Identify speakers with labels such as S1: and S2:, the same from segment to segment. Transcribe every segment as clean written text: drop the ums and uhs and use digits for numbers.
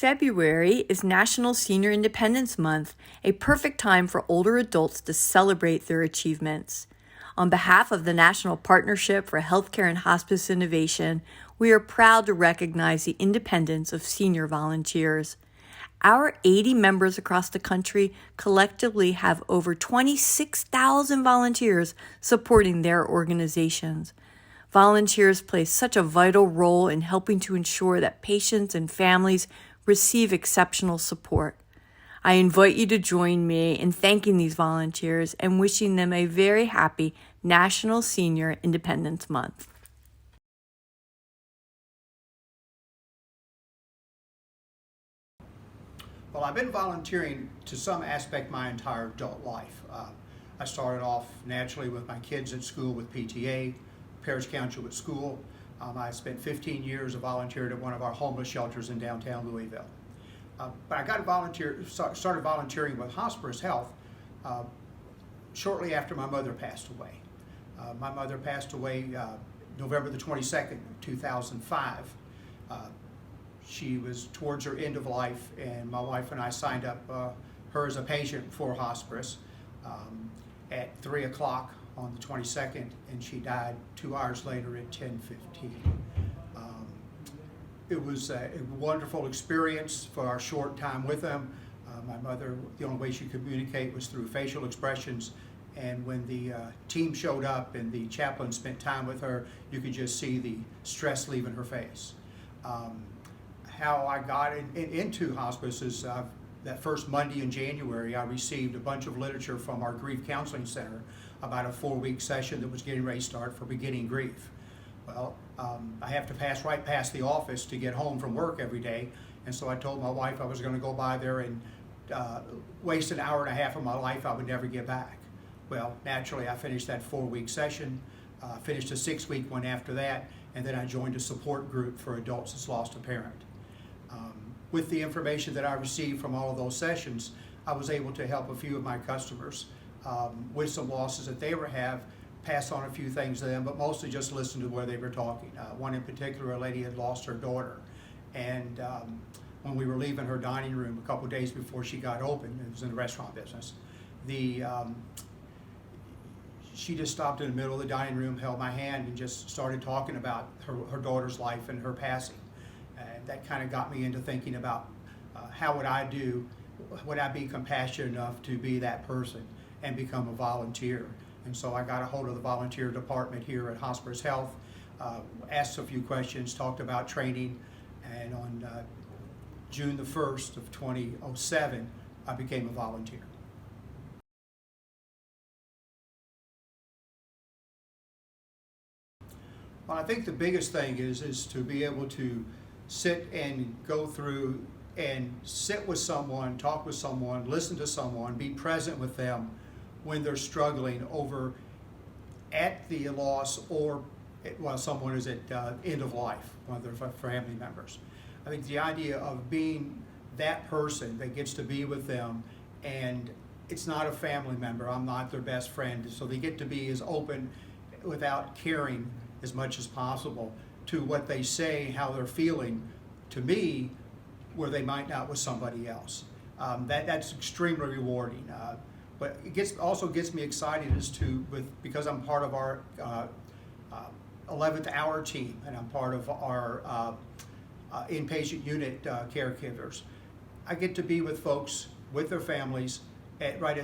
S1: February is National Senior Independence Month, a perfect time for older adults to celebrate their achievements. On behalf of the National Partnership for Healthcare and Hospice Innovation, we are proud to recognize the independence of senior volunteers. Our 80 members across the country collectively have over 26,000 volunteers supporting their organizations. Volunteers play such a vital role in helping to ensure that patients and families receive exceptional support. I invite you to join me in thanking these volunteers and wishing them a very happy National Senior Independence Month.
S2: Well, I've been volunteering to some aspect my entire adult life. I started off naturally with my kids at school with PTA, Parish Council at school. I spent 15 years of volunteering at one of our homeless shelters in downtown Louisville. But I started volunteering with Hosparus Health shortly after my mother passed away. My mother passed away November the 22nd, 2005. She was towards her end of life, and my wife and I signed up her as a patient for Hosparus at 3 o'clock on the 22nd, and she died 2 hours later at 10:15. It was a wonderful experience for our short time with them. My mother, the only way she could communicate was through facial expressions, and when the team showed up and the chaplain spent time with her, you could just see the stress leaving her face. How I got into hospice is that first Monday in January, I received a bunch of literature from our grief counseling center about a 4-week session that was getting ready to start for beginning grief. Well, I have to pass right past the office to get home from work every day, and so I told my wife I was going to go by there and waste an hour and a half of my life I would never get back. Well, naturally, I finished that 4-week session, finished a 6-week one after that, and then I joined a support group for adults that's lost a parent. With the information that I received from all of those sessions, I was able to help a few of my customers with some losses that they have, pass on a few things to them, but mostly just listen to where they were talking. One in particular, a lady had lost her daughter, and when we were leaving her dining room a couple of days before she got open, it was in the restaurant business, she just stopped in the middle of the dining room, held my hand, and just started talking about her daughter's life and her passing. And that kind of got me into thinking about how would I be compassionate enough to be that person and become a volunteer. And so I got a hold of the volunteer department here at Hosparus Health, asked a few questions, talked about training, and on June the 1st of 2007, I became a volunteer. Well, I think the biggest thing is to be able to sit and go through and sit with someone, talk with someone, listen to someone, be present with them when they're struggling over at the loss or while someone is at end of life, one of their family members. I think the idea of being that person that gets to be with them, and it's not a family member, I'm not their best friend, so they get to be as open without caring as much as possible to what they say, how they're feeling to me, where they might not with somebody else. That's extremely rewarding. But it also gets me excited because I'm part of our 11th hour team, and I'm part of our inpatient unit caregivers. I get to be with folks, with their families,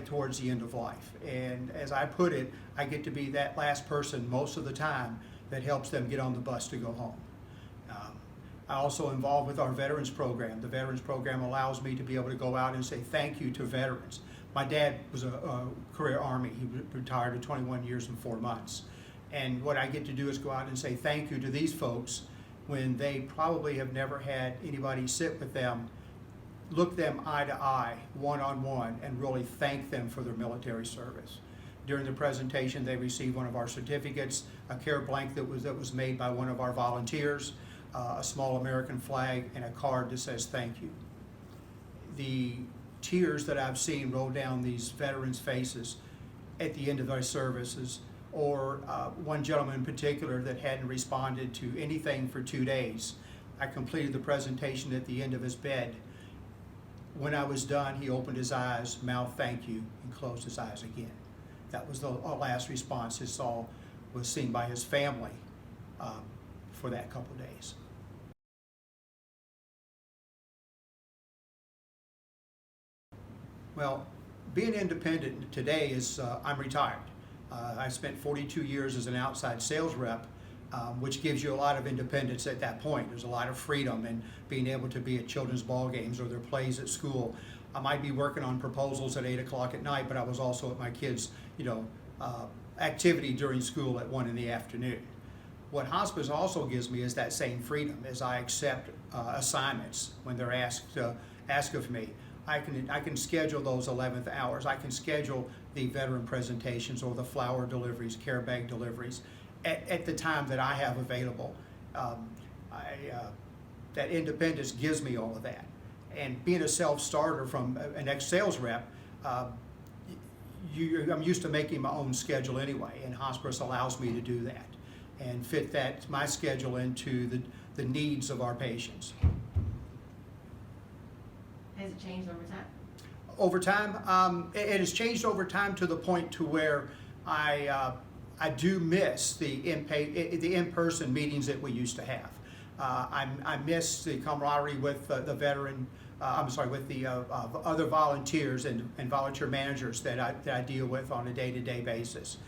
S2: towards the end of life. And as I put it, I get to be that last person most of the time that helps them get on the bus to go home. I also involved with our veterans program. The veterans program allows me to be able to go out and say thank you to veterans. My dad was a career Army. He retired at 21 years and 4 months. And what I get to do is go out and say thank you to these folks when they probably have never had anybody sit with them, look them eye to eye, one-on-one, and really thank them for their military service. During the presentation, they received one of our certificates, a care blank that was made by one of our volunteers, a small American flag, and a card that says thank you. The tears that I've seen roll down these veterans' faces at the end of their services, or one gentleman in particular that hadn't responded to anything for 2 days, I completed the presentation at the end of his bed. When I was done, he opened his eyes, mouthed thank you, and closed his eyes again. That was the last response his soul was seen by his family for that couple of days. Well, being independent today is, I'm retired. I spent 42 years as an outside sales rep, which gives you a lot of independence at that point. There's a lot of freedom in being able to be at children's ball games or their plays at school. I might be working on proposals at 8 o'clock at night, but I was also at my kids' activity during school at 1 in the afternoon. What hospice also gives me is that same freedom as I accept assignments when they're asked of me. I can schedule those 11th hours. I can schedule the veteran presentations or the flower deliveries, care bag deliveries at the time that I have available. That independence gives me all of that. And being a self-starter from an ex-sales rep, I'm used to making my own schedule anyway, and Hosparus allows me to do that and fit my schedule into the needs of our patients.
S3: Has it changed over time?
S2: Over time, it has changed over time to the point to where I do miss the in-person meetings that we used to have. I miss the camaraderie with the veteran. With the other volunteers and volunteer managers that I deal with on a day-to-day basis.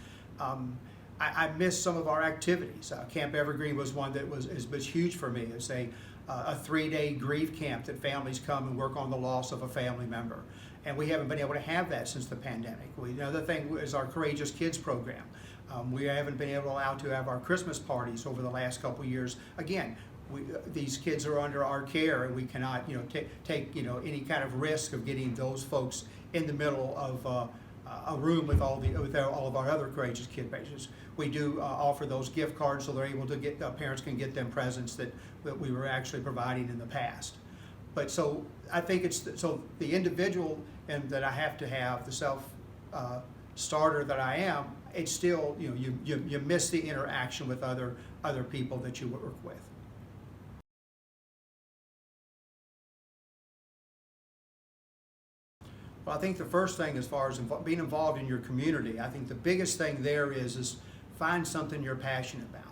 S2: I miss some of our activities. Camp Evergreen was one that was huge for me. It's a 3-day grief camp that families come and work on the loss of a family member. And we haven't been able to have that since the pandemic. Another thing is our Courageous Kids program. We haven't been able to have our Christmas parties over the last couple of years. Again, these kids are under our care, and we cannot take any kind of risk of getting those folks in the middle of a room with all of our other Courageous Kid patients. We do offer those gift cards so they're able to get, parents can get them presents that we were actually providing in the past. But so I think it's the individual and that I have to have, the self starter that I am. It's still you miss the interaction with other people that you work with. Well, I think the first thing, as far as being involved in your community, I think the biggest thing there is find something you're passionate about.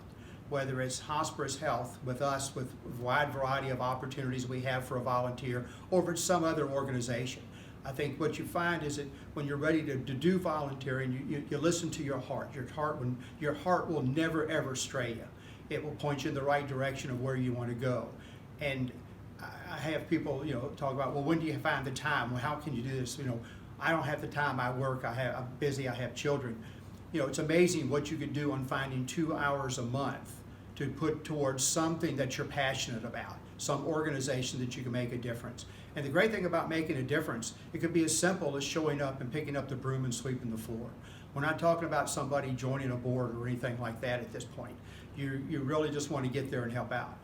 S2: Whether it's Hosparus Health with us, with a wide variety of opportunities we have for a volunteer, or if it's some other organization. I think what you find is that when you're ready to do volunteering, you listen to your heart. Your heart will never ever stray you. It will point you in the right direction of where you want to go. And I have people, talk about, well, when do you find the time? Well, how can you do this? I don't have the time. I work. I'm busy. I have children. It's amazing what you could do on finding 2 hours a month to put towards something that you're passionate about, some organization that you can make a difference. And the great thing about making a difference, it could be as simple as showing up and picking up the broom and sweeping the floor. We're not talking about somebody joining a board or anything like that at this point. You really just want to get there and help out.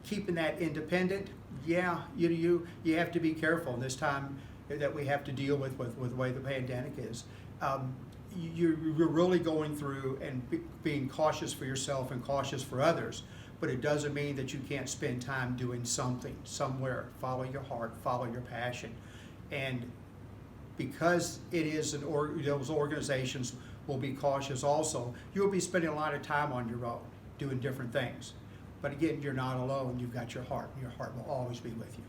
S2: Keeping that independent, yeah, you have to be careful in this time that we have to deal with the way the pandemic is. You're really going through and being cautious for yourself and cautious for others, but it doesn't mean that you can't spend time doing something somewhere. Follow your heart, follow your passion. And because it is those organizations will be cautious also, you'll be spending a lot of time on your own doing different things. But again, you're not alone. You've got your heart, and your heart will always be with you.